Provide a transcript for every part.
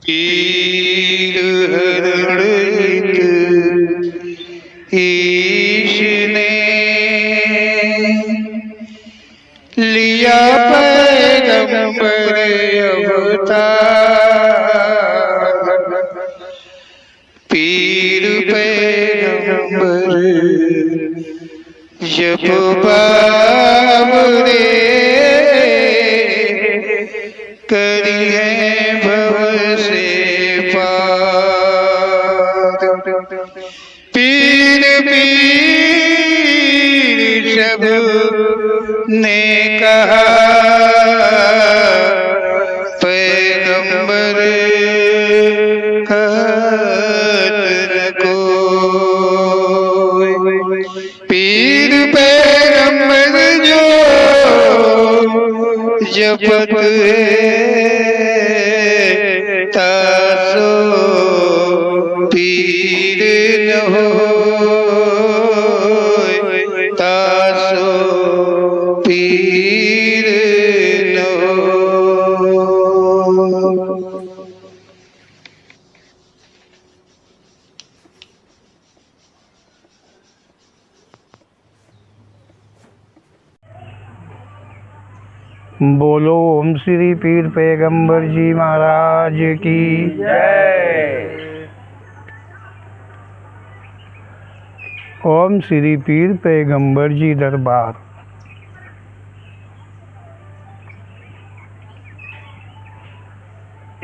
पीर हरणित ईश ने लिया पैगंबर अवतार। पीर पैगंबर जब बाबरे करी है भव से पार। पीर पीर सब ने कहा पैगंबर कहत न कोई। पीर पैगंबर जो जपत है तासो पीर न होय, तासो पीर न होय। बोलो ओम श्री पीर पैगंबर जी महाराज की जय। ओम श्री पीर पैगंबर जी दरबार।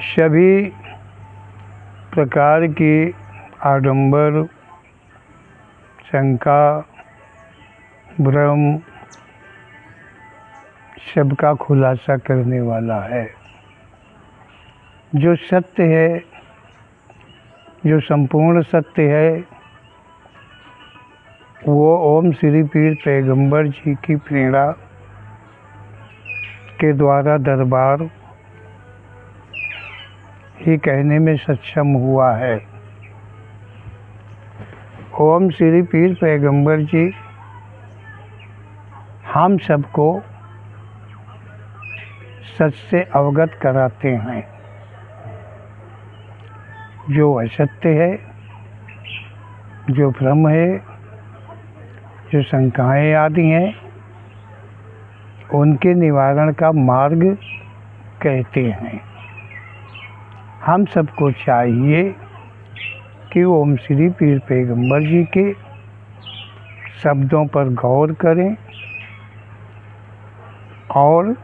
सभी प्रकार के आडंबर, शंका, भ्रम सबका खुलासा करने वाला है। जो सत्य है, जो संपूर्ण सत्य है, वो ओम श्री पीर पैगंबर जी की प्रेरणा के द्वारा दरबार ही कहने में सक्षम हुआ है। ओम श्री पीर पैगंबर जी हम सबको सच से अवगत कराते हैं। जो असत्य है, जो भ्रम है, जो शंकाएं आदि हैं, उनके निवारण का मार्ग कहते हैं। हम सबको चाहिए कि ओम श्री पीर पैगंबर जी के शब्दों पर गौर करें और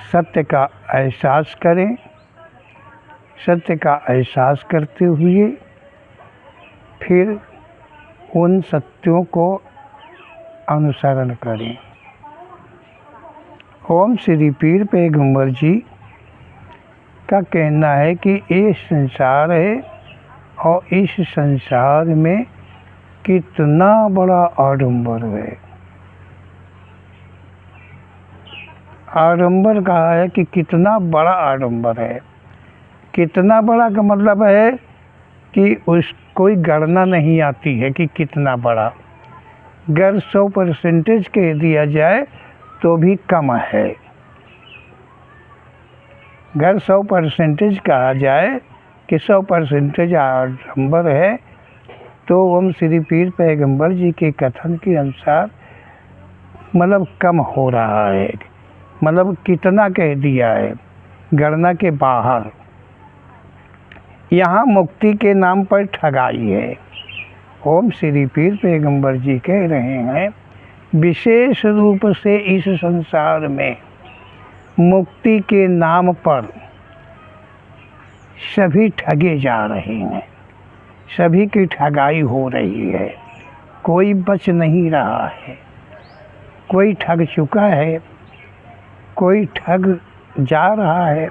सत्य का एहसास करें। सत्य का एहसास करते हुए फिर उन सत्यों को अनुसरण करें। ओम श्री पीर पैगंबर जी का कहना है कि ये संसार है और इस संसार में कितना बड़ा आडंबर है। आडंबर कहा है कि कितना बड़ा आडंबर है। कितना बड़ा का मतलब है कि उस कोई गणना नहीं आती है कि कितना बड़ा। अगर 100% कह दिया जाए तो भी कम है। अगर 100% कहा जाए कि 100% आडंबर है तो ओम श्री पीर पैगंबर जी के कथन के अनुसार मतलब कम हो रहा है। मतलब कितना कह दिया है, गणना के बाहर। यहाँ मुक्ति के नाम पर ठगाई है। ओम श्री पीर पैगंबर जी कह रहे हैं विशेष रूप से इस संसार में मुक्ति के नाम पर सभी ठगे जा रहे हैं। सभी की ठगाई हो रही है। कोई बच नहीं रहा है। कोई ठग चुका है, कोई ठग जा रहा है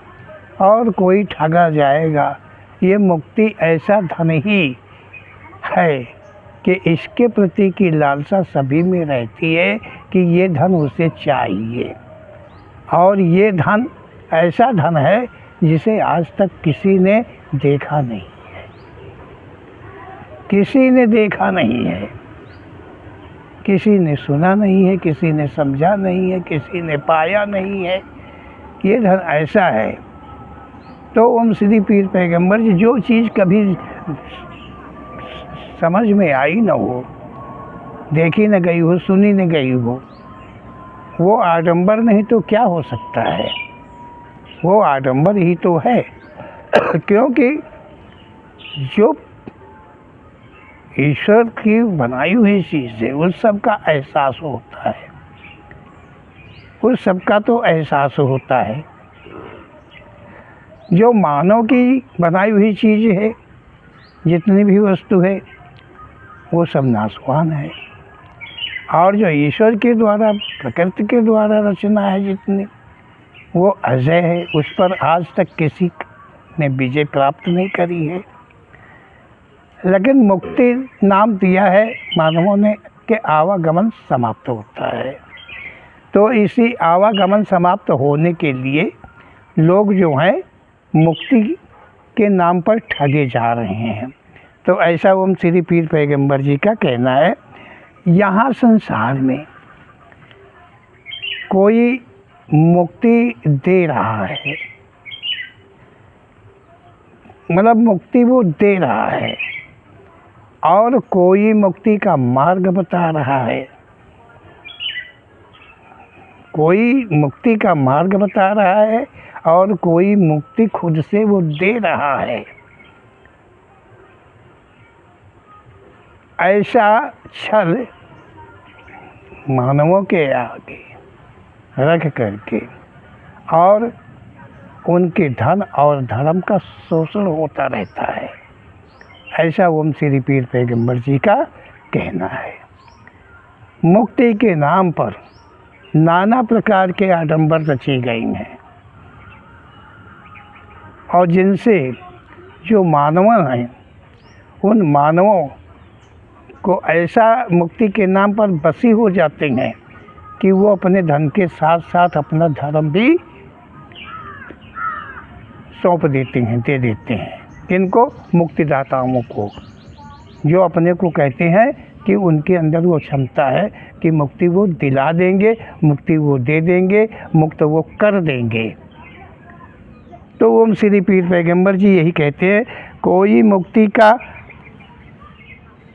और कोई ठगा जाएगा। ये मुक्ति ऐसा धन ही है कि इसके प्रति की लालसा सभी में रहती है कि ये धन उसे चाहिए। और ये धन ऐसा धन है जिसे आज तक किसी ने देखा नहीं है। किसी ने देखा नहीं है, किसी ने सुना नहीं है, किसी ने समझा नहीं है, किसी ने पाया नहीं है। ये धन ऐसा है तो ओम श्री पीर पैगंबर जी जो चीज़ कभी समझ में आई न हो, देखी न गई हो, सुनी न गई हो, वो आडंबर नहीं तो क्या हो सकता है, वो आडंबर ही तो है। क्योंकि जो ईश्वर की बनाई हुई चीज़ है उस सब का एहसास होता है, उस सब का तो एहसास होता है। जो मानव की बनाई हुई चीज़ है, जितनी भी वस्तु है, वो सब नाशवान है, और जो ईश्वर के द्वारा, प्रकृति के द्वारा रचना है जितनी, वो अजय है, उस पर आज तक किसी ने विजय प्राप्त नहीं करी है। लेकिन मुक्ति नाम दिया है मानवों ने कि आवागमन समाप्त होता है। तो इसी आवागमन समाप्त होने के लिए लोग जो हैं मुक्ति के नाम पर ठगे जा रहे हैं। तो ऐसा ओम श्री पीर पैगंबर जी का कहना है। यहाँ संसार में कोई मुक्ति दे रहा है, मतलब मुक्ति वो दे रहा है, और कोई मुक्ति का मार्ग बता रहा है, कोई मुक्ति का मार्ग बता रहा है, और कोई मुक्ति खुद से वो दे रहा है। ऐसा छल मानवों के आगे रख करके और उनके धन और धर्म का शोषण होता रहता है। ऐसा ओम श्री पीर पैगंबर जी का कहना है। मुक्ति के नाम पर नाना प्रकार के आडंबर रची गई हैं, और जिनसे जो मानव हैं उन मानवों को ऐसा मुक्ति के नाम पर बसी हो जाते हैं कि वो अपने धन के साथ साथ अपना धर्म भी सौंप देते हैं, दे देते हैं। किनको? मुक्तिदाताओं को, जो अपने को कहते हैं कि उनके अंदर वो क्षमता है कि मुक्ति वो दिला देंगे, मुक्ति वो दे देंगे, मुक्त वो कर देंगे। तो ओम श्री पीर पैगंबर जी यही कहते हैं, कोई मुक्ति का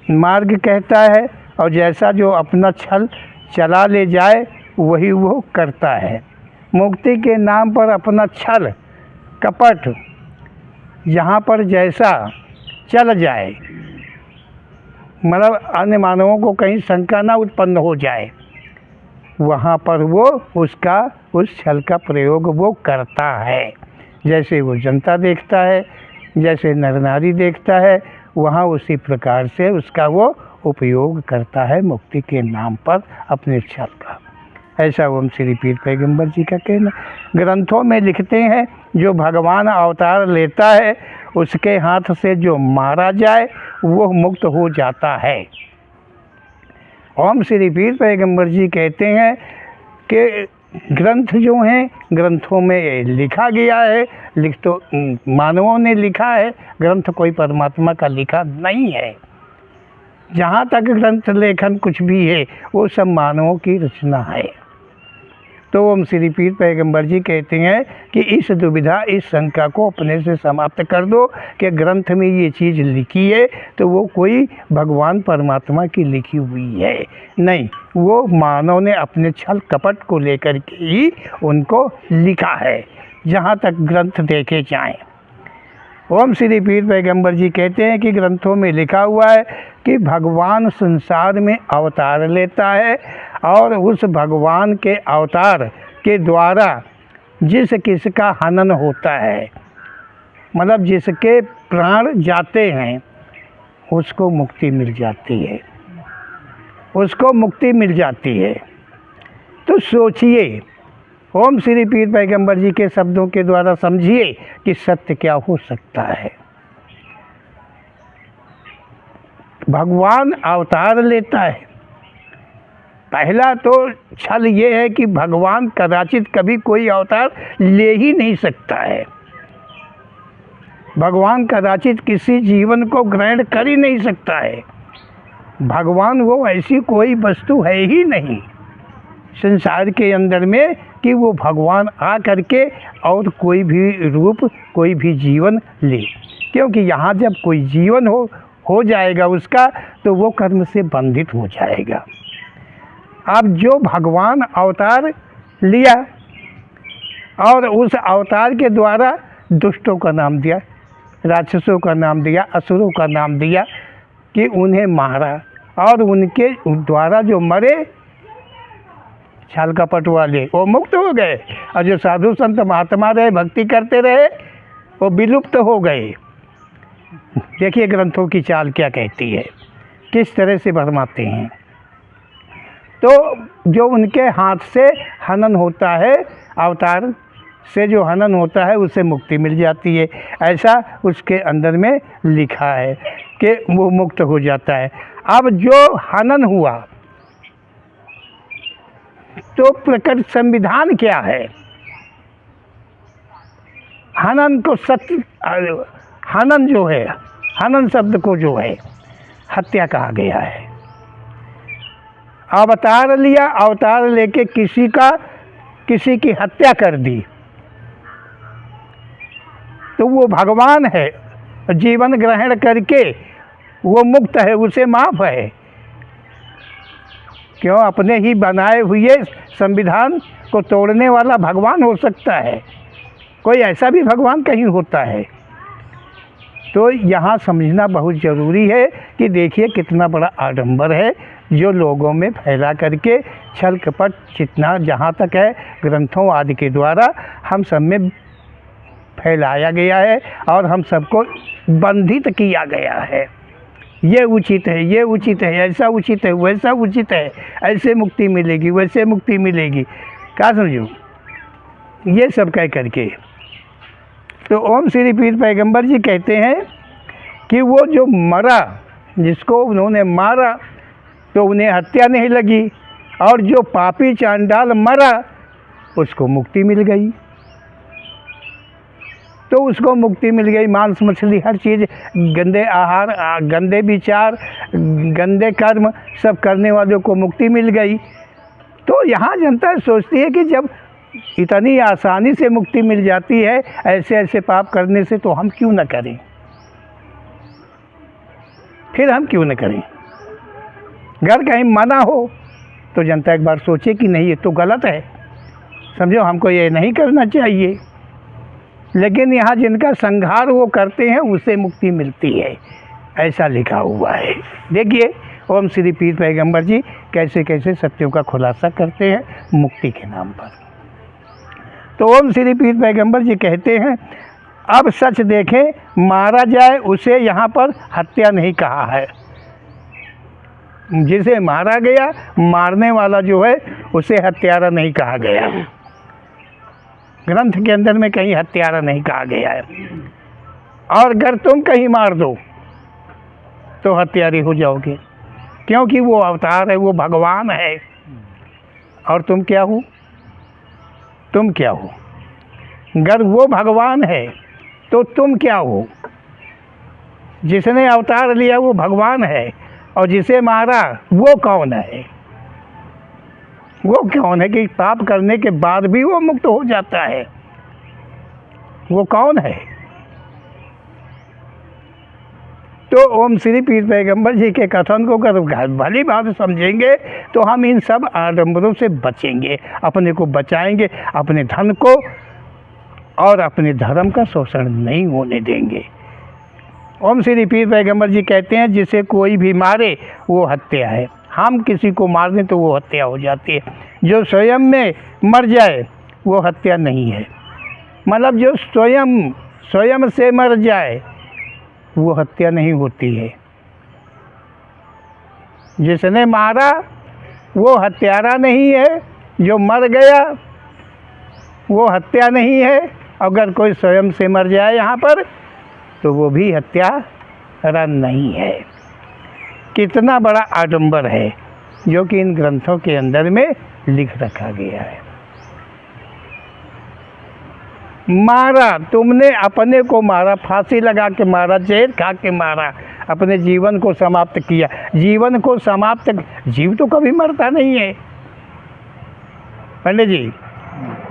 मार्ग कहता है, और जैसा जो अपना छल चला ले जाए वही वो करता है। मुक्ति के नाम पर अपना छल कपट यहाँ पर जैसा चल जाए, मतलब अन्य मानवों को कहीं शंका ना उत्पन्न हो जाए, वहाँ पर वो उसका उस छल का प्रयोग वो करता है। जैसे वो जनता देखता है, जैसे नर नारी देखता है, वहाँ उसी प्रकार से उसका वो उपयोग करता है मुक्ति के नाम पर अपने छल का। ऐसा ओम श्री पीर पैगंबर जी का कहना। ग्रंथों में लिखते हैं, जो भगवान अवतार लेता है उसके हाथ से जो मारा जाए वो मुक्त हो जाता है। ओम श्री पीर पैगंबर जी कहते हैं कि ग्रंथ जो हैं, ग्रंथों में लिखा गया है, लिख तो मानवों ने लिखा है, ग्रंथ कोई परमात्मा का लिखा नहीं है। जहाँ तक ग्रंथ लेखन कुछ भी है वो सब मानवों की रचना है। तो ओम श्री पीर पैगंबर जी कहते हैं कि इस दुविधा, इस शंका को अपने से समाप्त कर दो कि ग्रंथ में ये चीज़ लिखी है तो वो कोई भगवान परमात्मा की लिखी हुई है, नहीं, वो मानव ने अपने छल कपट को लेकर के ही उनको लिखा है, जहाँ तक ग्रंथ देखे जाएं। ओम श्री पीर पैगंबर जी कहते हैं कि ग्रंथों में लिखा हुआ है कि भगवान संसार में अवतार लेता है, और उस भगवान के अवतार के द्वारा जिस किसका हनन होता है, मतलब जिसके प्राण जाते हैं, उसको मुक्ति मिल जाती है, उसको मुक्ति मिल जाती है। तो सोचिए, ओम श्री पीर पैगंबर जी के शब्दों के द्वारा समझिए कि सत्य क्या हो सकता है। भगवान अवतार लेता है। पहला तो छल ये है कि भगवान कदाचित कभी कोई अवतार ले ही नहीं सकता है। भगवान कदाचित किसी जीवन को ग्रहण कर ही नहीं सकता है। भगवान वो ऐसी कोई वस्तु है ही नहीं। संसार के अंदर में कि वो भगवान आ करके और कोई भी रूप, कोई भी जीवन ले। क्योंकि यहाँ जब कोई जीवन हो जाएगा उसका, तो वो कर्म से बंधित हो जाएगा। अब जो भगवान अवतार लिया और उस अवतार के द्वारा दुष्टों का नाम दिया, राक्षसों का नाम दिया, असुरों का नाम दिया कि उन्हें मारा, और उनके द्वारा जो मरे छल कपट वाले वो मुक्त हो गए, और जो साधु संत महात्मा रहे, भक्ति करते रहे, वो विलुप्त हो गए। देखिए ग्रंथों की चाल क्या कहती है, किस तरह से भरमाते हैं। तो जो उनके हाथ से हनन होता है, अवतार से जो हनन होता है, उससे मुक्ति मिल जाती है। ऐसा उसके अंदर में लिखा है कि वो मुक्त हो जाता है। अब जो हनन हुआ, तो प्रकट संविधान क्या है? हनन को सत्य, हनन जो है, हनन शब्द को जो है हत्या कहा गया है। अवतार लिया, अवतार लेके किसी की हत्या कर दी, तो वो भगवान है, जीवन ग्रहण करके वो मुक्त है, उसे माफ़ है। क्यों? अपने ही बनाए हुए संविधान को तोड़ने वाला भगवान हो सकता है, कोई ऐसा भी भगवान कहीं होता है। तो यहाँ समझना बहुत ज़रूरी है कि देखिए कितना बड़ा आडंबर है जो लोगों में फैला करके छल कपट जितना जहाँ तक है ग्रंथों आदि के द्वारा हम सब में फैलाया गया है, और हम सबको बंधित किया गया है। ये उचित है, ये उचित है, ऐसा उचित है, वैसा उचित है, ऐसे मुक्ति मिलेगी, वैसे मुक्ति मिलेगी, क्या समझो, ये सब कह करके। तो ओम श्री पीर पैगंबर जी कहते हैं कि वो जो मरा, जिसको उन्होंने मारा, तो उन्हें हत्या नहीं लगी, और जो पापी चांडाल मरा उसको मुक्ति मिल गई। तो उसको मुक्ति मिल गई। मांस मछली हर चीज़, गंदे आहार, गंदे विचार, गंदे कर्म सब करने वालों को मुक्ति मिल गई। तो यहाँ जनता सोचती है कि जब इतनी आसानी से मुक्ति मिल जाती है ऐसे ऐसे पाप करने से, तो हम क्यों न करें, फिर हम क्यों न करें। अगर कहीं मना हो तो जनता एक बार सोचे कि नहीं ये तो गलत है, समझो हमको ये नहीं करना चाहिए। लेकिन यहाँ जिनका संहार वो करते हैं उसे मुक्ति मिलती है, ऐसा लिखा हुआ है। देखिए ओम श्री पीर पैगंबर जी कैसे कैसे सत्यों का खुलासा करते हैं मुक्ति के नाम पर। तो ओम श्री पीर पैगंबर जी कहते हैं, अब सच देखें, मारा जाए उसे यहाँ पर हत्या नहीं कहा है। जिसे मारा गया, मारने वाला जो है उसे हत्यारा नहीं कहा गया, ग्रंथ के अंदर में कहीं हत्यारा नहीं कहा गया है। और अगर तुम कहीं मार दो तो हत्यारे हो जाओगे, क्योंकि वो अवतार है, वो भगवान है, और तुम क्या हो, तुम क्या हो। अगर वो भगवान है तो तुम क्या हो। जिसने अवतार लिया वो भगवान है, और जिसे मारा वो कौन है, वो कौन है कि पाप करने के बाद भी वो मुक्त हो जाता है, वो कौन है। तो ओम श्री पीर पैगंबर जी के कथन को अगर भली बात समझेंगे तो हम इन सब आडंबरों से बचेंगे, अपने को बचाएंगे, अपने धन को और अपने धर्म का शोषण नहीं होने देंगे। ओम श्री पीर पैगंबर जी कहते हैं, जिसे कोई भी मारे वो हत्या है। हम किसी को मार दें तो वो हत्या हो जाती है। जो स्वयं में मर जाए वो हत्या नहीं है, मतलब जो स्वयं से मर जाए वो हत्या नहीं होती है। जिसने मारा वो हत्यारा नहीं है, जो मर गया वो हत्या नहीं है। अगर कोई स्वयं से मर जाए यहाँ पर तो वो भी हत्यारा नहीं है। कितना बड़ा आडंबर है जो कि इन ग्रंथों के अंदर में लिख रखा गया है। मारा, तुमने अपने को मारा, फांसी लगा के मारा, जहर खा के मारा, अपने जीवन को समाप्त किया। जीवन को समाप्त, जीव तो कभी मरता नहीं है, पंडित जी,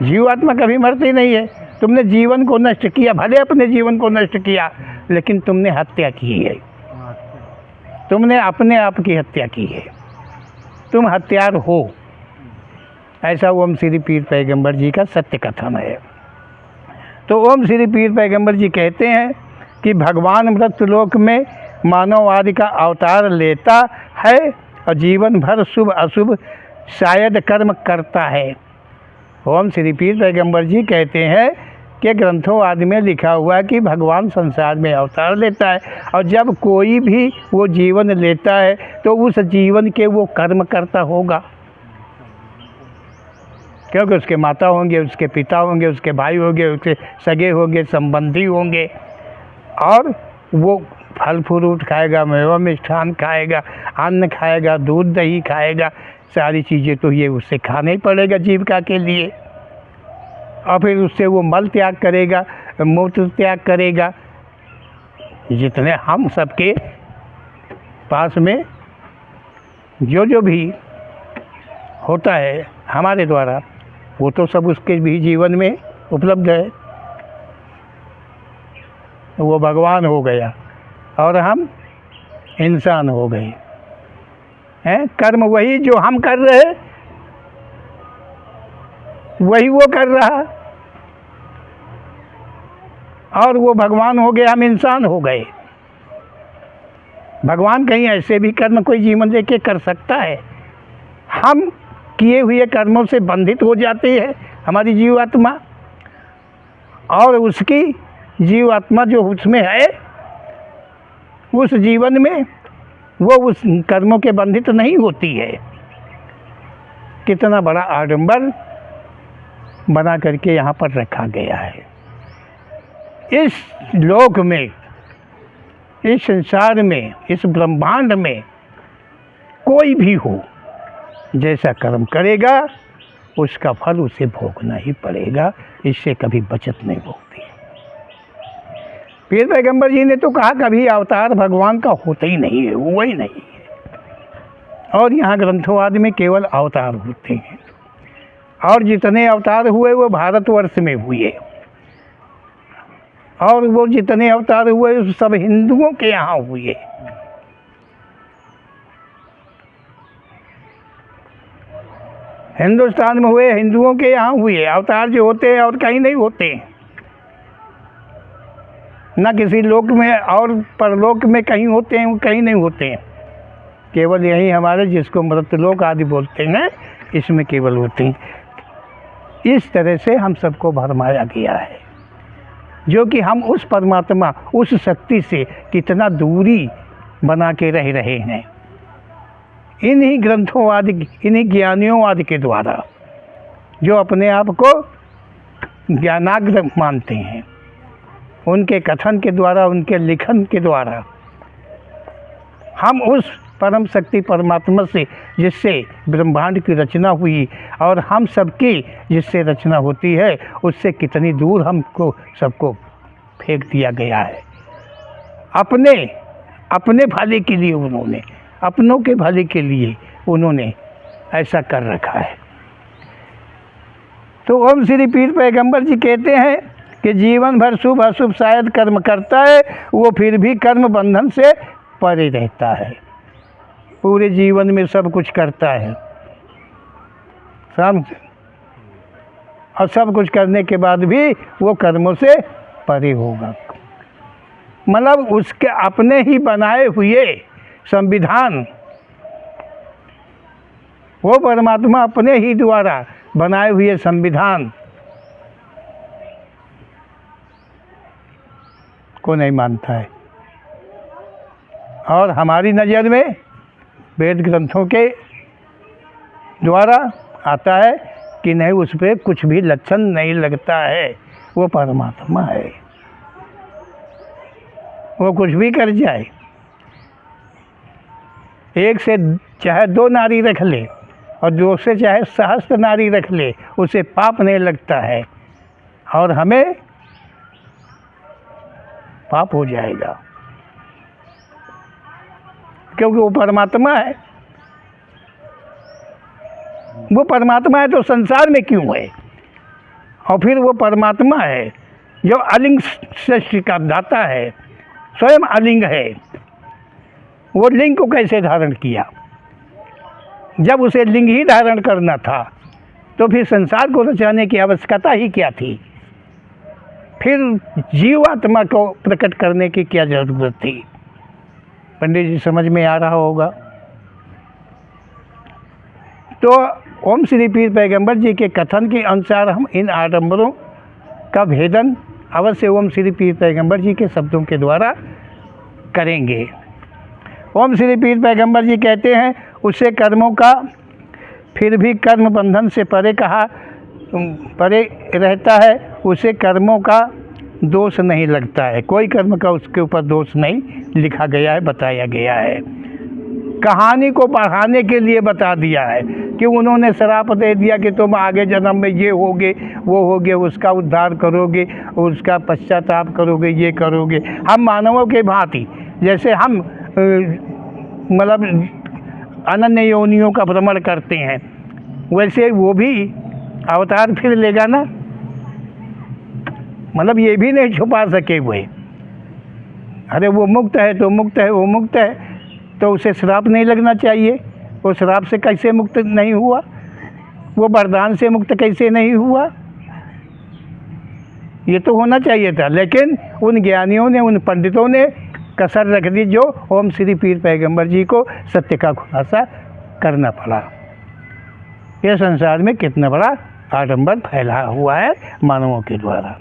जीवात्मा कभी मरती नहीं है। तुमने जीवन को नष्ट किया, भले अपने जीवन को नष्ट किया, लेकिन तुमने हत्या की है। तुमने अपने आप की हत्या की है, तुम हत्यार हो। ऐसा ओम श्री पीर पैगंबर जी का सत्य कथन है। तो ओम श्री पीर पैगंबर जी कहते हैं कि भगवान मृत्युलोक में मानव आदि का अवतार लेता है और जीवन भर शुभ अशुभ शायद कर्म करता है। ओम श्री पीर पैगंबर जी कहते हैं कि ग्रंथों आदि में लिखा हुआ है कि भगवान संसार में अवतार लेता है, और जब कोई भी वो जीवन लेता है तो उस जीवन के वो कर्म करता होगा, क्योंकि उसके माता होंगे, उसके पिता होंगे, उसके भाई होंगे, उसके सगे होंगे, संबंधी होंगे, और वो फल फ्रूट खाएगा, मेवा मिष्ठान खाएगा, अन्न खाएगा, दूध दही खाएगा, सारी चीज़ें तो ये उससे खाना ही पड़ेगा जीविका के लिए। और फिर उससे वो मल त्याग करेगा, मूत्र त्याग करेगा। जितने हम सबके पास में जो भी होता है हमारे द्वारा, वो तो सब उसके भी जीवन में उपलब्ध है। वो भगवान हो गया और हम इंसान हो गए हैं। कर्म वही जो हम कर रहे वही वो कर रहा, और वो भगवान हो गए, हम इंसान हो गए। भगवान कहीं ऐसे भी कर्म कोई जीवन लेके कर सकता है? हम किए हुए कर्मों से बंधित हो जाती है हमारी जीवात्मा, और उसकी जीवात्मा जो उसमें है उस जीवन में वो उस कर्मों के बंधित नहीं होती है। कितना बड़ा आडंबर बना करके यहाँ पर रखा गया है। इस लोक में, इस संसार में, इस ब्रह्मांड में कोई भी हो, जैसा कर्म करेगा उसका फल उसे भोगना ही पड़ेगा, इससे कभी बचत नहीं होती। पीर पैगंबर जी ने तो कहा कभी अवतार भगवान का होता ही नहीं है, हुआ ही नहीं है। और यहाँ ग्रंथों आदि में केवल अवतार होते हैं, और जितने अवतार हुए वो भारतवर्ष में हुए, और वो जितने अवतार हुए सब हिंदुओं के यहाँ हुए। हिंदुस्तान में हुए, हिंदुओं के यहाँ हुए। अवतार जो होते हैं और कहीं नहीं होते, ना किसी लोक में और परलोक में कहीं होते हैं, कहीं नहीं होते हैं। केवल यही हमारे जिसको मृत्युलोक आदि बोलते हैं, इसमें केवल होते हैं। इस तरह से हम सबको भरमाया गया है, जो कि हम उस परमात्मा, उस शक्ति से कितना दूरी बना के रह रहे हैं इन्हीं ग्रंथों आदि, इन्हीं ज्ञानियों आदि के द्वारा, जो अपने आप को ज्ञानाग्र मानते हैं। उनके कथन के द्वारा, उनके लिखन के द्वारा हम उस परम शक्ति परमात्मा से, जिससे ब्रह्मांड की रचना हुई और हम सबकी जिससे रचना होती है, उससे कितनी दूर हमको सबको फेंक दिया गया है। अपने भले के लिए उन्होंने, अपनों के भले के लिए उन्होंने ऐसा कर रखा है। तो ओम श्री पीर पैगंबर जी कहते हैं कि जीवन भर शुभ अशुभ शायद कर्म करता है, वो फिर भी कर्म बंधन से परे रहता है। पूरे जीवन में सब कुछ करता है, समझ, और सब कुछ करने के बाद भी वो कर्मों से परे होगा। मतलब उसके अपने ही बनाए हुए संविधान, वो परमात्मा अपने ही द्वारा बनाए हुए संविधान को नहीं मानता है। और हमारी नज़र में वेद ग्रंथों के द्वारा आता है कि नहीं, उस पर कुछ भी लक्षण नहीं लगता है, वो परमात्मा है, वो कुछ भी कर जाए। एक से चाहे 2 नारी रख ले और 2 से चाहे सहस्त्र नारी रख ले, उसे पाप नहीं लगता है, और हमें पाप हो जाएगा, क्योंकि वो परमात्मा है। वो परमात्मा है तो संसार में क्यों है? और फिर वो परमात्मा है जो अलिंग सृष्टि का दाता है, स्वयं अलिंग है, वो लिंग को कैसे धारण किया? जब उसे लिंग ही धारण करना था तो फिर संसार को रचाने की आवश्यकता ही क्या थी? फिर जीवात्मा को प्रकट करने की क्या जरूरत थी? पंडित जी समझ में आ रहा होगा। तो ओम श्री पीर पैगंबर जी के कथन के अनुसार हम इन आडंबरों का भेदन अवश्य ओम श्री पीर पैगंबर जी के शब्दों के द्वारा करेंगे। ओम श्री पीर पैगंबर जी कहते हैं, उससे कर्मों का फिर भी कर्म बंधन से परे रहता है, उसे कर्मों का दोष नहीं लगता है। कोई कर्म का उसके ऊपर दोष नहीं लिखा गया है, बताया गया है। कहानी को बढ़ाने के लिए बता दिया है कि उन्होंने श्राप दे दिया कि तुम आगे जन्म में ये होगे, वो होगे, उसका उद्धार करोगे, उसका पश्चाताप करोगे, ये करोगे। हम मानवों के भांति, जैसे हम मतलब अनन्य योनियों का भ्रमण करते हैं, वैसे वो भी अवतार फिर लेगा ना। मतलब ये भी नहीं छुपा सके हुए। अरे वो मुक्त है तो मुक्त है, वो मुक्त है तो उसे श्राप नहीं लगना चाहिए। वो श्राप से कैसे मुक्त नहीं हुआ? वो वरदान से मुक्त कैसे नहीं हुआ? ये तो होना चाहिए था, लेकिन उन ज्ञानियों ने, उन पंडितों ने कसर रख दी, जो ओम श्री पीर पैगंबर जी को सत्य का खुलासा करना पड़ा। यह संसार में कितना बड़ा आडंबर फैला हुआ है मानवों के द्वारा।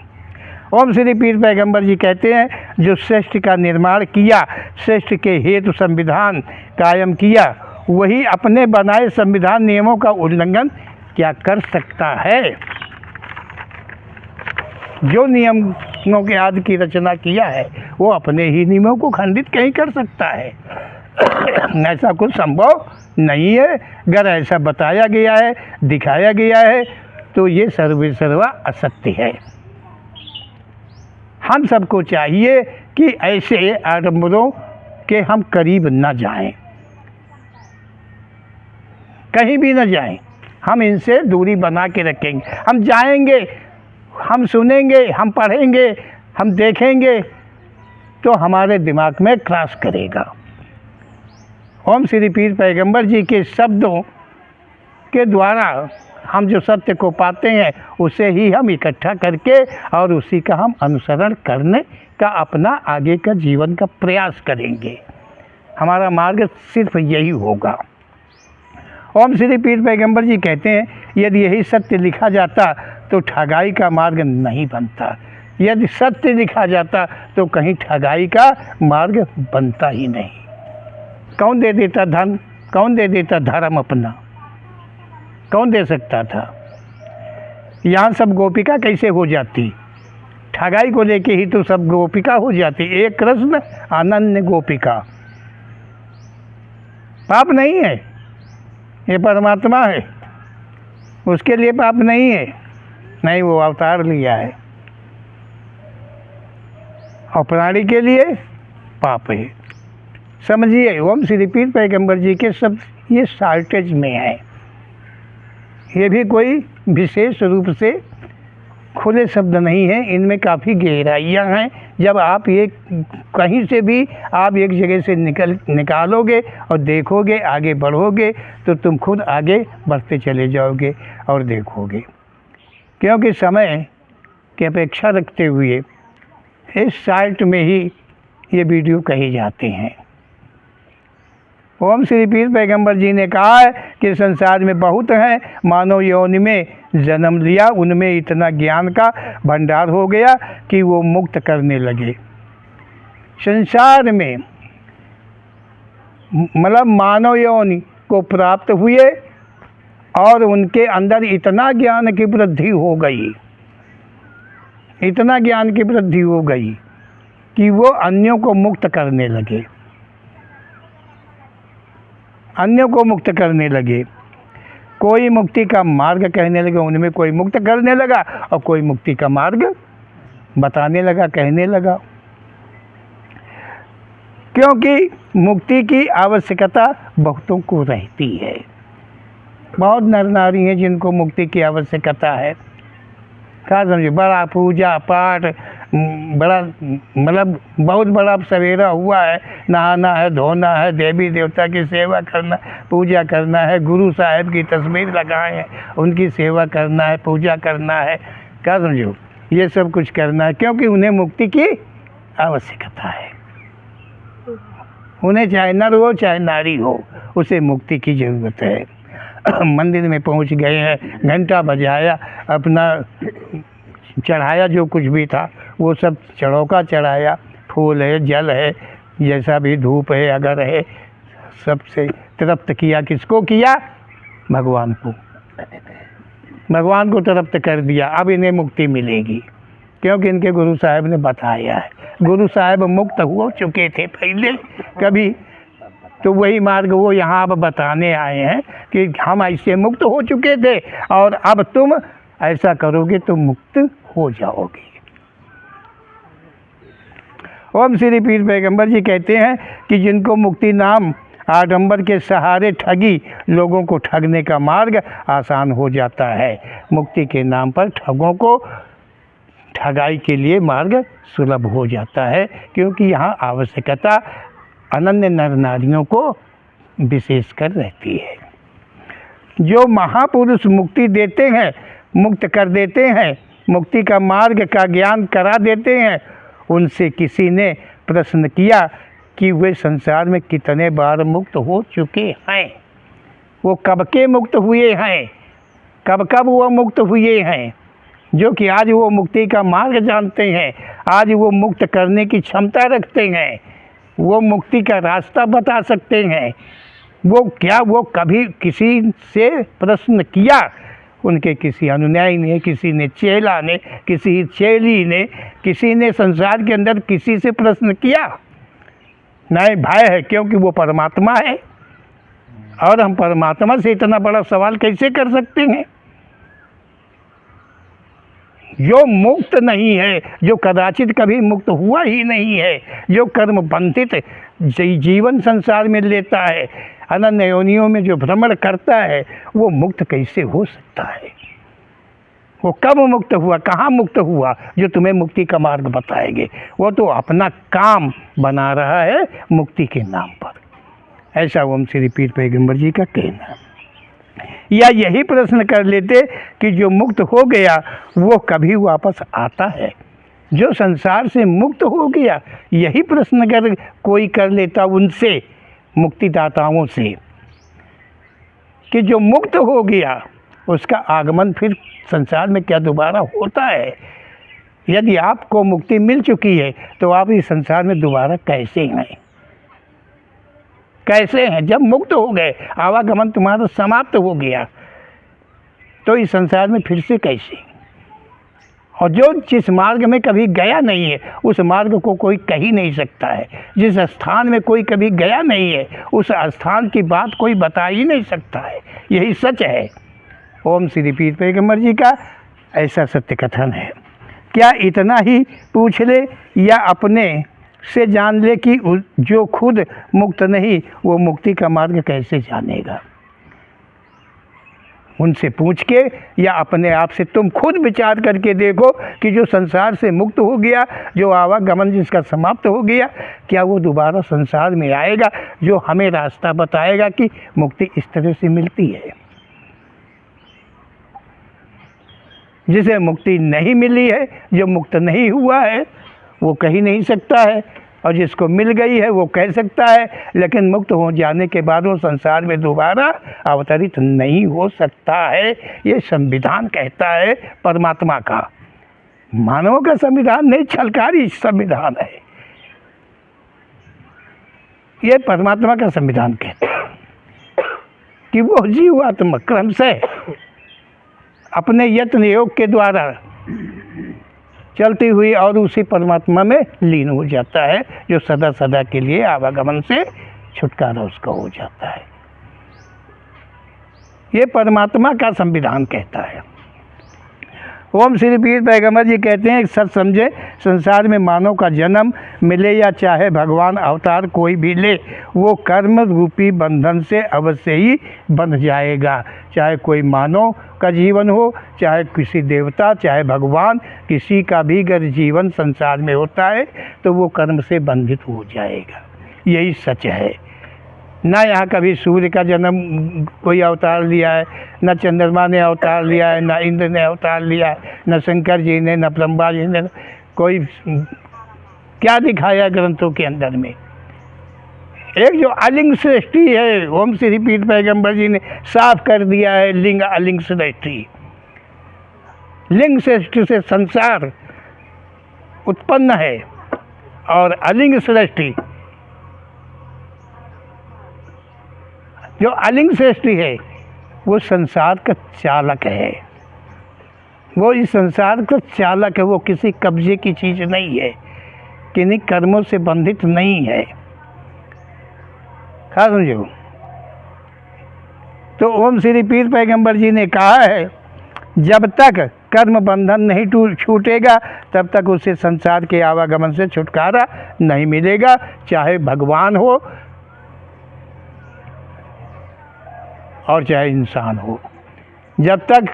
ओम श्री पीर पैगंबर जी कहते हैं, जो श्रेष्ठ का निर्माण किया, श्रेष्ठ के हेतु संविधान कायम किया, वही अपने बनाए संविधान नियमों का उल्लंघन क्या कर सकता है? जो नियमों के आदि की रचना किया है वो अपने ही नियमों को खंडित कहीं कर सकता है? ऐसा कुछ संभव नहीं है। अगर ऐसा बताया गया है, दिखाया गया है, तो ये सर्वा असत्य है। हम सबको चाहिए कि ऐसे आडंबरों के हम करीब न जाएं, कहीं भी न जाएं। हम इनसे दूरी बना के रखेंगे। हम जाएंगे, हम सुनेंगे, हम पढ़ेंगे, हम देखेंगे तो हमारे दिमाग में क्रॉस करेगा। ओम श्री पीर पैगंबर जी के शब्दों के द्वारा हम जो सत्य को पाते हैं उसे ही हम इकट्ठा करके और उसी का हम अनुसरण करने का अपना आगे का जीवन का प्रयास करेंगे। हमारा मार्ग सिर्फ यही होगा। ओम श्री पीर पैगंबर जी कहते हैं, यदि यही सत्य लिखा जाता तो ठगाई का मार्ग नहीं बनता। यदि सत्य लिखा जाता तो कहीं ठगाई का मार्ग बनता ही नहीं। कौन दे देता धन? कौन दे देता धर्म अपना? कौन दे सकता था? यहाँ सब गोपिका कैसे हो जाती? ठगाई को लेके ही तो सब गोपिका हो जाती। एक कृष्ण अनन्य गोपिका। पाप नहीं है, ये परमात्मा है, उसके लिए पाप नहीं है। नहीं, वो अवतार लिया है और प्राणी के लिए पाप है। समझिए, ओम श्री पीर पैगंबर जी के शब्द ये शॉर्टेज में है। ये भी कोई विशेष रूप से खुले शब्द नहीं हैं, इनमें काफ़ी गहराइयाँ हैं। जब आप ये कहीं से भी आप एक जगह से निकालोगे और देखोगे, आगे बढ़ोगे, तो तुम खुद आगे बढ़ते चले जाओगे और देखोगे। क्योंकि समय की अपेक्षा रखते हुए इस साइट में ही ये वीडियो कहे जाते हैं। ओम श्री पीर पैगंबर जी ने कहा है कि संसार में बहुत हैं, मानव योनि में जन्म लिया, उनमें इतना ज्ञान का भंडार हो गया कि वो मुक्त करने लगे। संसार में मतलब मानव योनि को प्राप्त हुए और उनके अंदर इतना ज्ञान की वृद्धि हो गई, इतना ज्ञान की वृद्धि हो गई कि वो अन्यों को मुक्त करने लगे, अन्यों को मुक्त करने लगे। कोई मुक्ति का मार्ग कहने लगे, उनमें कोई मुक्त करने लगा और कोई मुक्ति का मार्ग बताने लगा, कहने लगा। क्योंकि मुक्ति की आवश्यकता बहुतों को रहती है। बहुत नर नारी हैं जिनको मुक्ति की आवश्यकता है। क्या समझे, बड़ा पूजा पाठ, बड़ा मतलब बहुत बड़ा सवेरा हुआ है, नहाना है, धोना है, देवी देवता की सेवा करना, पूजा करना है, गुरु साहब की तस्वीर लगाए हैं, उनकी सेवा करना है, पूजा करना है। क्या समझो, ये सब कुछ करना है क्योंकि उन्हें मुक्ति की आवश्यकता है। उन्हें चाहे नर हो चाहे नारी हो, उसे मुक्ति की ज़रूरत है। मंदिर में पहुंच गए हैं, घंटा बजाया, अपना चढ़ाया, जो कुछ भी था वो सब चढ़ौका चढ़ाया, फूल है, जल है, जैसा भी धूप है अगर है, सबसे तृप्त किया। किसको किया? भगवान को। भगवान को तृप्त कर दिया। अब इन्हें मुक्ति मिलेगी क्योंकि इनके गुरु साहब ने बताया है। गुरु साहब मुक्त हो चुके थे पहले कभी, तो वही मार्ग वो यहाँ अब बताने आए हैं कि हम ऐसे मुक्त हो चुके थे और अब तुम ऐसा करोगे तो मुक्त हो जाओगे। ओम श्री पीर पैगंबर जी कहते हैं कि जिनको मुक्ति नाम आडंबर के सहारे ठगी, लोगों को ठगने का मार्ग आसान हो जाता है। मुक्ति के नाम पर ठगों को ठगाई के लिए मार्ग सुलभ हो जाता है क्योंकि यहाँ आवश्यकता अनन्य नर नारियों को विशेष कर रहती है। जो महापुरुष मुक्ति देते हैं, मुक्त कर देते हैं, मुक्ति का मार्ग का ज्ञान करा देते हैं, उनसे किसी ने प्रश्न किया कि वे संसार में कितने बार मुक्त हो चुके हैं, वो कब के मुक्त हुए हैं, कब कब वो मुक्त हुए हैं। जो कि आज वो मुक्ति का मार्ग जानते हैं, आज वो मुक्त करने की क्षमता रखते हैं, वो मुक्ति का रास्ता बता सकते हैं। वो कभी किसी से प्रश्न किया? उनके किसी अनुयायी ने, किसी ने चेला ने, किसी चेली ने, किसी ने संसार के अंदर किसी से प्रश्न किया? नहीं, भय है क्योंकि वो परमात्मा है और हम परमात्मा से इतना बड़ा सवाल कैसे कर सकते हैं। जो मुक्त नहीं है, जो कदाचित कभी मुक्त हुआ ही नहीं है, जो कर्म बंधित जीवन संसार में लेता है, अनन्य योनियों में जो भ्रमण करता है, वो मुक्त कैसे हो सकता है? वो कब मुक्त हुआ, कहाँ मुक्त हुआ, जो तुम्हें मुक्ति का मार्ग बताएंगे? वो तो अपना काम बना रहा है मुक्ति के नाम पर। ऐसा ओम श्री पीर पैगंबर जी का कहना है। या यही प्रश्न कर लेते कि जो मुक्त हो गया वो कभी वापस आता है? जो संसार से मुक्त हो गया, यही प्रश्न अगर कोई कर लेता उनसे, मुक्तिदाताओं से, कि जो मुक्त हो गया उसका आगमन फिर संसार में क्या दोबारा होता है? यदि आपको मुक्ति मिल चुकी है तो आप इस संसार में दोबारा कैसे हैं? कैसे हैं? जब मुक्त हो गए, आवागमन तुम्हारा समाप्त हो गया, तो इस संसार में फिर से कैसे? और जो जिस मार्ग में कभी गया नहीं है, उस मार्ग को कोई कह ही नहीं सकता है। जिस स्थान में कोई कभी गया नहीं है, उस स्थान की बात कोई बता ही नहीं सकता है। यही सच है। ओम श्री पीर पैगंबर जी का ऐसा सत्य कथन है। क्या इतना ही पूछ ले या अपने से जान ले कि जो खुद मुक्त नहीं, वो मुक्ति का मार्ग कैसे जानेगा? उनसे पूछ के या अपने आप से तुम खुद विचार करके देखो कि जो संसार से मुक्त हो गया, जो आवागमन जिसका समाप्त हो गया, क्या वो दोबारा संसार में आएगा जो हमें रास्ता बताएगा कि मुक्ति इस तरह से मिलती है? जिसे मुक्ति नहीं मिली है, जो मुक्त नहीं हुआ है, वो कह ही नहीं सकता है, और जिसको मिल गई है वो कह सकता है, लेकिन मुक्त हो जाने के बाद वो संसार में दोबारा अवतरित नहीं हो सकता है। ये संविधान कहता है परमात्मा का। मानव का संविधान नहीं, छलकारी संविधान है। ये परमात्मा का संविधान कहता है कि वो जीवात्मा क्रम से अपने यत्न योग के द्वारा चलती हुई और उसी परमात्मा में लीन हो जाता है, जो सदा सदा के लिए आवागमन से छुटकारा उसका हो जाता है। ये परमात्मा का संविधान कहता है। ओम श्री पीर पैगंबर जी कहते हैं, सच समझे, संसार में मानव का जन्म मिले या चाहे भगवान अवतार कोई भी ले, वो कर्म रूपी बंधन से अवश्य ही बंध जाएगा। चाहे कोई मानव का जीवन हो, चाहे किसी देवता, चाहे भगवान, किसी का भी अगर जीवन संसार में होता है तो वो कर्म से बंधित हो जाएगा। यही सच है। ना यहाँ कभी सूर्य का जन्म कोई अवतार लिया है, न चंद्रमा ने अवतार लिया है, न इंद्र ने अवतार लिया है, न शंकर जी ने, न ब्रह्मा जी ने, कोई क्या दिखाया ग्रंथों के अंदर में। एक जो अलिंग सृष्टि है, ओम श्री पीर पैगंबर जी ने साफ कर दिया है, लिंग अलिंग सृष्टि। लिंग सृष्टि से संसार उत्पन्न है और अलिंग सृष्टि, जो अलिंग सृष्टि है वो संसार का चालक है। वो इस संसार का चालक है, वो किसी कब्जे की चीज़ नहीं है, किन्हीं कर्मों से बंधित नहीं है। हाँ समझो। तो ओम श्री पीर पैगंबर जी ने कहा है, जब तक कर्म बंधन नहीं छूटेगा तब तक उसे संसार के आवागमन से छुटकारा नहीं मिलेगा, चाहे भगवान हो और चाहे इंसान हो। जब तक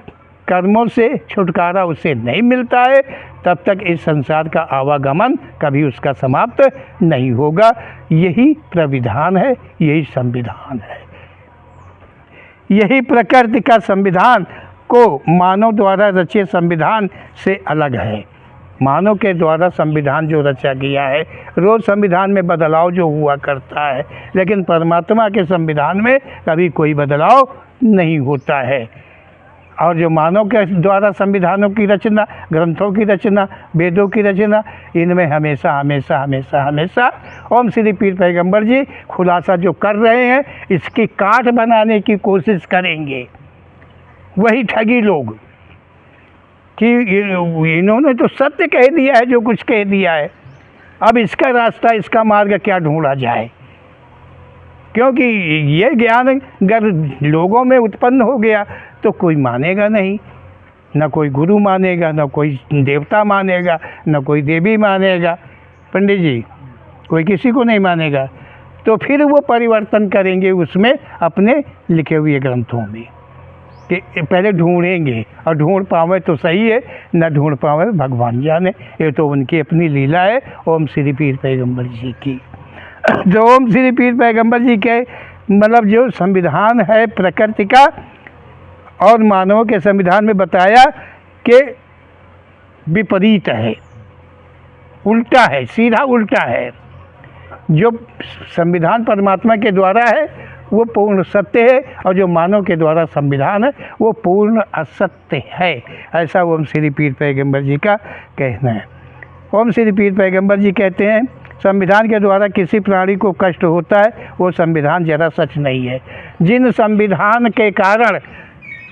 कर्मों से छुटकारा उसे नहीं मिलता है तब तक इस संसार का आवागमन कभी उसका समाप्त नहीं होगा। यही प्रविधान है, यही संविधान है। यही प्रकृति का संविधान को मानव द्वारा रचे संविधान से अलग है। मानव के द्वारा संविधान जो रचा गया है, रोज़ संविधान में बदलाव जो हुआ करता है, लेकिन परमात्मा के संविधान में कभी कोई बदलाव नहीं होता है। और जो मानव के द्वारा संविधानों की रचना, ग्रंथों की रचना, वेदों की रचना, इनमें हमेशा हमेशा हमेशा हमेशा ओम श्री पीर पैगंबर जी खुलासा जो कर रहे हैं, इसकी काट बनाने की कोशिश करेंगे। वही ठगी लोग कि इन्होंने तो सत्य कह दिया है, जो कुछ कह दिया है, अब इसका रास्ता, इसका मार्ग क्या ढूंढा जाए। क्योंकि ये ज्ञान अगर लोगों में उत्पन्न हो गया तो कोई मानेगा नहीं, न कोई गुरु मानेगा, न कोई देवता मानेगा, न कोई देवी मानेगा, पंडित जी कोई किसी को नहीं मानेगा। तो फिर वो परिवर्तन करेंगे उसमें अपने लिखे हुए ग्रंथों में, कि पहले ढूंढेंगे, और ढूंढ पावे तो सही है, न ढूंढ पावे भगवान जाने। ये तो उनकी अपनी लीला है ओम श्री पीर पैगंबर जी की। जो ओम श्री पीर पैगंबर जी के मतलब जो संविधान है प्रकृति का और मानवों के संविधान में बताया कि विपरीत है, उल्टा है, सीधा उल्टा है। जो संविधान परमात्मा के द्वारा है वो पूर्ण सत्य है, और जो मानव के द्वारा संविधान है वो पूर्ण असत्य है। ऐसा ओम श्री पीर पैगंबर जी का कहना है। ओम श्री पीर पैगंबर जी कहते हैं, संविधान के द्वारा किसी प्राणी को कष्ट होता है वो संविधान जरा सच नहीं है। जिन संविधान के कारण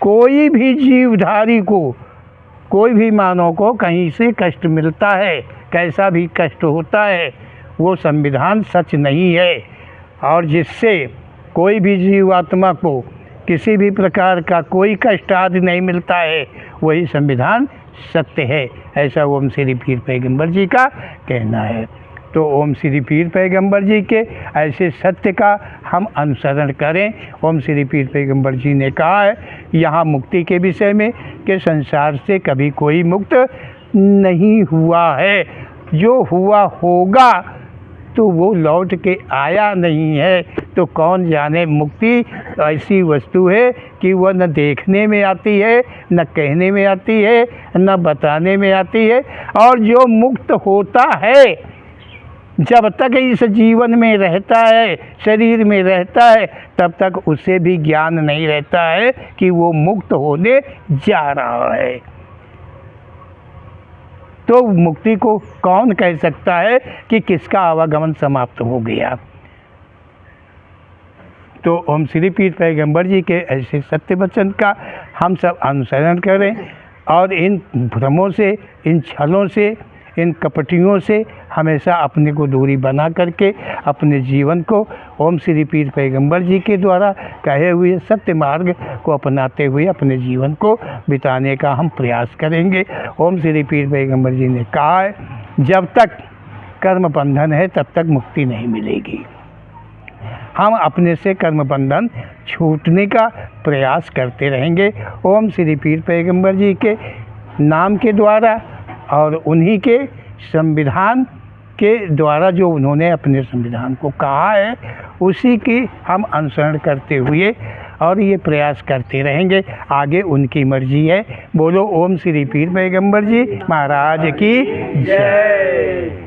कोई भी जीवधारी को, कोई भी मानव को कहीं से कष्ट मिलता है, कैसा भी कष्ट होता है, वो संविधान सच नहीं है। और जिससे कोई भी जीवात्मा को किसी भी प्रकार का कोई कष्ट आदि नहीं मिलता है, वही संविधान सत्य है। ऐसा ओम श्री पीर पैगंबर जी का कहना है। तो ओम श्री पीर पैगंबर जी के ऐसे सत्य का हम अनुसरण करें। ओम श्री पीर पैगंबर जी ने कहा है यहाँ मुक्ति के विषय में कि संसार से कभी कोई मुक्त नहीं हुआ है, जो हुआ होगा तो वो लौट के आया नहीं है। तो कौन जाने, मुक्ति ऐसी वस्तु है कि वह न देखने में आती है, न कहने में आती है, न बताने में आती है। और जो मुक्त होता है, जब तक इस जीवन में रहता है, शरीर में रहता है, तब तक उसे भी ज्ञान नहीं रहता है कि वो मुक्त होने जा रहा है। तो मुक्ति को कौन कह सकता है कि किसका आवागमन समाप्त हो गया। तो ओम श्री पीर पैगंबर जी के ऐसे सत्य वचन का हम सब अनुसरण करें और इन भ्रमों से, इन छलों से, इन कपटियों से हमेशा अपने को दूरी बना करके अपने जीवन को ओम श्री पीर पैगंबर जी के द्वारा कहे हुए सत्य मार्ग को अपनाते हुए अपने जीवन को बिताने का हम प्रयास करेंगे। ओम श्री पीर पैगंबर जी ने कहा है, जब तक कर्म बंधन है तब तक मुक्ति नहीं मिलेगी। हम अपने से कर्म बंधन छूटने का प्रयास करते रहेंगे। ओम श्री पीर पैगंबर जी के नाम के द्वारा और उन्हीं के संविधान के द्वारा जो उन्होंने अपने संविधान को कहा है उसी की हम अनुसरण करते हुए और ये प्रयास करते रहेंगे। आगे उनकी मर्जी है। बोलो ओम श्री पीर पैगंबर जी महाराज की जय।